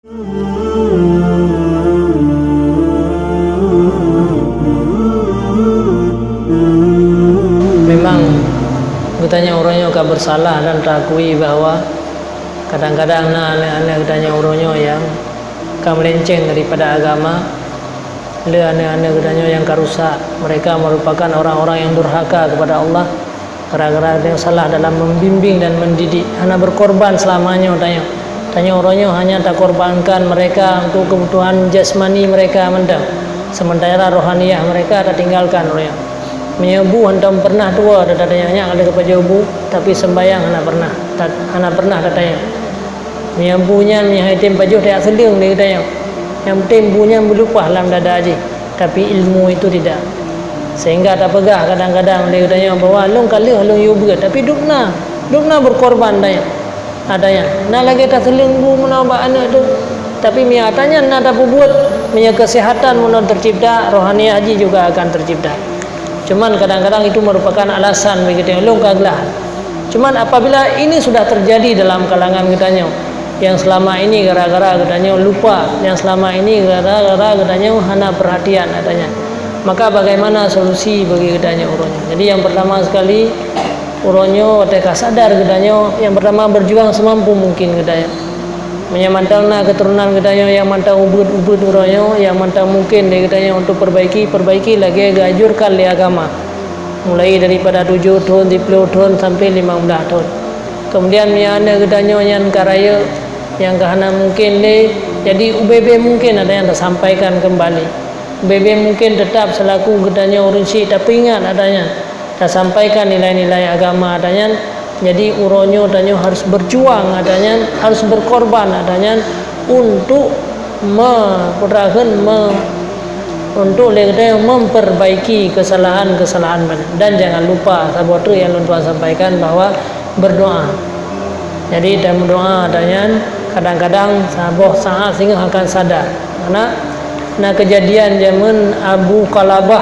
Memang katanya orangnya akan bersalah dan terakui bahwa kadang-kadang anak-anak katanya orangnya yang akan melenceng daripada agama, anak-anak katanya yang karusak. Mereka merupakan orang-orang yang durhaka kepada Allah gara-gara yang salah dalam membimbing dan mendidik. Anak berkorban selamanya tanya orangnya hanya tak korbankan mereka untuk kebutuhan jasmani mereka mendang, sementara rohaniah mereka tak tinggalkan orangnya. Menyebu hentam pernah tua ada tanya ada kepada ibu tapi sembayang anak pernah tanya menyebunya menyahitim pajuh tak seling dia tanya yang penting bunya berlupa dalam dada aja tapi ilmu itu tidak, sehingga tak pegah kadang-kadang dia tanya bahwa long kali long yubu tapi dukna berkorban tanya adanya nak lagi tak seling bu menambah anak tu tapi miatanya nak tak buat punya kesehatan menurut tercipta rohani haji juga akan tercipta. Cuman kadang-kadang itu merupakan alasan begitu yang long kaglah. Cuman apabila ini sudah terjadi dalam kalangan katanya yang selama ini gara-gara katanya lupa, yang selama ini gara-gara katanya hana perhatian katanya, maka bagaimana solusi bagi katanya orangnya? Jadi yang pertama sekali uronyo teka sadar katanya, yang pertama berjuang semampu mungkin katanya, menyamantangna keturunan katanya yang mantang ubud uronyo yang mantang mungkin dia katanya untuk perbaiki lagi gajurkan li agama mulai daripada 7 tahun 10 tahun sampai 15 tahun. Kemudian miana katanya yang karaya yang kahana mungkin le jadi UBB mungkin ada yang tersampaikan kembali, UBB mungkin tetap selaku katanya orang Syekh tapi ingat adanya tak sampaikan nilai-nilai agama adanya. Jadi uronyo adanya harus berjuang adanya, harus berkorban adanya untuk untuk memperbaiki kesalahan-kesalahan dan jangan lupa sahabat yang Tuhan sampaikan bahwa berdoa. Jadi dalam doa adanya kadang-kadang saat sehingga akan sadar karena kejadian zaman Abu Qalabah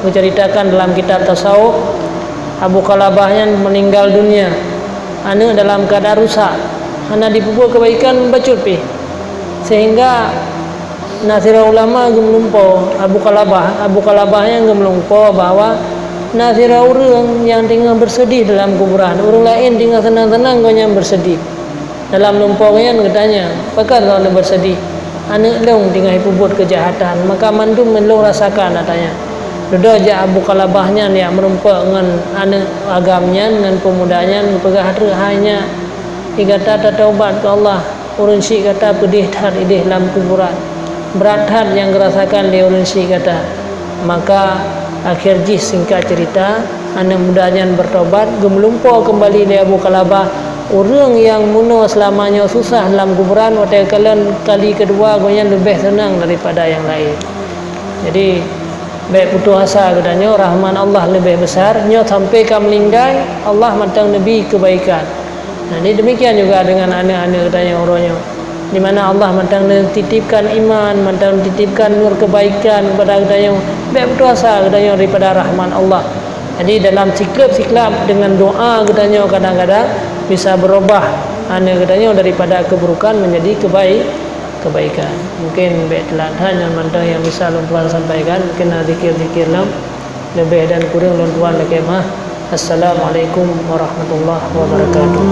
menceritakan dalam kitab tasawuf. Abu Qalabahnya meninggal dunia anak dalam keadaan rusak, anak dipukul kebaikan bacut pi sehingga nasirah ulama gemlumpau Abu Qalabahnya gemlumpau bahwa nasirah orang yang tinggal bersedih dalam kuburan, orang lain tinggal senang-senang kau yang bersedih dalam lumpaunya katanya pakar kau yang bersedih anak long tinggal buat kejahatan maka mandu melong rasakan katanya. Sudah je Abu Qalabahnya yang merumpak dengan anak agamnya dengan pemudanya pegah hanya dikata taubat ke Allah. Urun Syekh kata pedih tar idih dalam kuburan berat har yang dirasakan di urun Syekh kata. Maka akhir jih singkat cerita anak mudanya bertobat gemelumpau kembali di Abu Qalabah. Orang yang muno selamanya susah dalam kuburan waktu kali kedua gonya lebih senang daripada yang lain. Jadi baik putus asa katanya rahman Allah lebih besar nyo sampai kam meninggal Allah matang nabi kebaikan. Jadi demikian juga dengan anak-anak katanya orangnya di mana Allah matang titipkan iman, matang titipkan nur kebaikan kepada katanya baik putus asa katanya daripada rahman Allah. Jadi dalam siklap dengan doa katanya kadang-kadang bisa berubah anak katanya daripada keburukan menjadi kebaikan. Mungkin betlatan yang mantang yang bisa Tuhan sampaikan, mungkin zikir-zikir lebih dan kurang Tuhan lagi mah. Assalamualaikum warahmatullahi wabarakatuh.